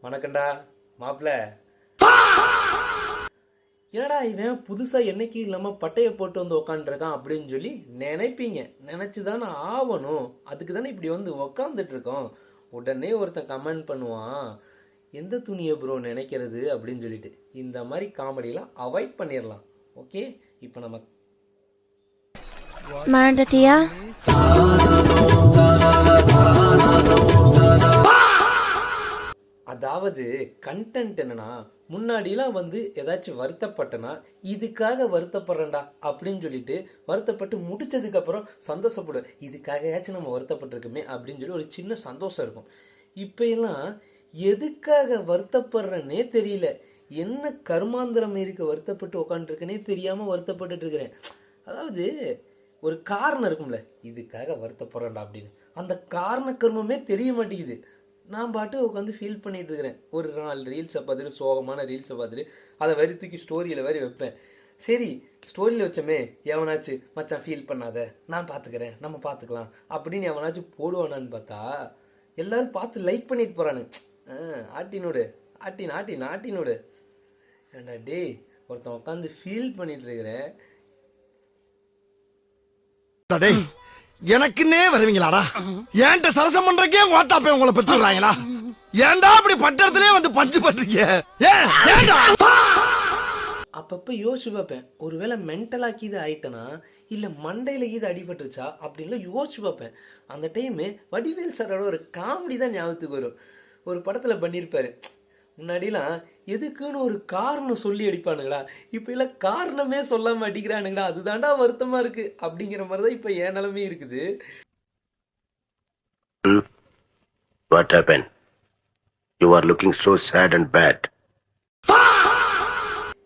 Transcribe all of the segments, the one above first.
வணக்கம்டா மாப்பிள்ள. என்னடா இவன் புதுசா என்னைக்கு இல்லாம பட்டைய போட்டு வந்து உக்காந்துருக்கான் அப்படின்னு சொல்லி நினைப்பீங்க. நினைச்சுதானே ஆகணும். அதுக்கு தானே இப்படி வந்து உக்காந்துட்டு இருக்கோம். உடனே ஒருத்தன் கமெண்ட் பண்ணுவான், எந்த துணியை ப்ரோ நினைக்கிறது அப்படின்னு சொல்லிட்டு. இந்த மாதிரி காமெடியெல்லாம் அவாய்ட் பண்ணிடலாம். ஓகே, இப்போ நம்ம மறந்துட்டியா? அதாவது கண்டென்ட் என்னன்னா, முன்னாடிலாம் வந்து ஏதாச்சும் வருத்தப்பட்டனா இதுக்காக வருத்தப்படுறேன்டா அப்படின்னு சொல்லிட்டு வருத்தப்பட்டு முடிச்சதுக்கு அப்புறம் சந்தோஷப்படும், இதுக்காகயாச்சும் நம்ம வருத்தப்பட்டிருக்குமே அப்படின்னு சொல்லி ஒரு சின்ன சந்தோஷம் இருக்கும். இப்போ எல்லாம் எதுக்காக வருத்தப்படுறேன்னே தெரியல. என்ன கர்மாந்திரம் இருக்கு வருத்தப்பட்டு உட்காந்துருக்கனே தெரியாம வருத்தப்பட்டுட்டு இருக்கிறேன். அதாவது ஒரு காரணம் இருக்கும்ல, இதுக்காக வருத்தப்படுறேன்டா அப்படின்னு. அந்த காரண கர்மமே தெரிய மாட்டேங்குது. நான் பாட்டு உட்காந்து ஃபீல் பண்ணிட்டு இருக்கிறேன். ஒரு நாள் ரீல்ஸை பார்த்துட்டு, சோகமான ரீல்ஸை பார்த்துட்டு அதை வரி தூக்கி ஸ்டோரியில் வரி வைப்பேன். சரி, ஸ்டோரியில் வச்சோமே, எவனாச்சு மச்சான் ஃபீல் பண்ணாத, நான் பார்த்துக்கிறேன், நம்ம பார்த்துக்கலாம் அப்படின்னு எவனாச்சும் போடுவானான்னு பார்த்தா எல்லாரும் பார்த்து லைக் பண்ணிட்டு போகிறானு. ஆட்டினோடு ஆட்டின் ஆட்டின் ஆட்டினோடு. ஏண்டா டேய், ஒருத்தன் உட்காந்து ஃபீல் பண்ணிட்டு இருக்கிறேன். எனக்குன்னே வருவீங்களாடா? ஏன்ட்ட சரசம் பண்றக்கே ஓட்டாப்பே உங்களை பெற்றுறாங்களா? ஏன்டா அப்படி பட்டத்திலே வந்து பஞ்சு பண்றீங்க? அப்பப்ப யோசிச்சு பார்ப்பேன், ஒருவேளை மென்டலாக்கி இது ஆயிட்டனா இல்ல மண்டையில இது அடிபட்டுருச்சா அப்படின்னு யோசிச்சு பார்ப்பேன். அந்த டைமு வடிவேல் சாரோட ஒரு காமெடி தான் ஞாபகத்துக்கு வரும். ஒரு படத்துல பண்ணியிருப்பாரு, முன்னாடிலாம் எதுக்குன்னு ஒரு காரணம் சொல்லி அடிப்பானுங்களா, இப்ப எல்லாம் காரணமே சொல்லாம அடிக்கிறானுங்களா, அதுதான்டா வருத்தமா இருக்கு அப்படிங்கிற மாதிரிதான் இப்ப என் நிலைமை இருக்குது. What happened? You are looking so sad and bad.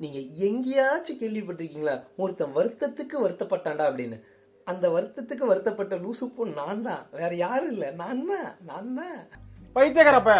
நீங்க எங்கேயாச்சும் கேள்விப்பட்டிருக்கீங்களா ஒருத்தன் வருத்தத்துக்கு வருத்தப்பட்டான்டா அப்படின்னு? அந்த வருத்தத்துக்கு வருத்தப்பட்ட லூசுப்போ நான் தான், வேற யாரும் இல்ல, நான் தான். பைத்தியக்காரப்ப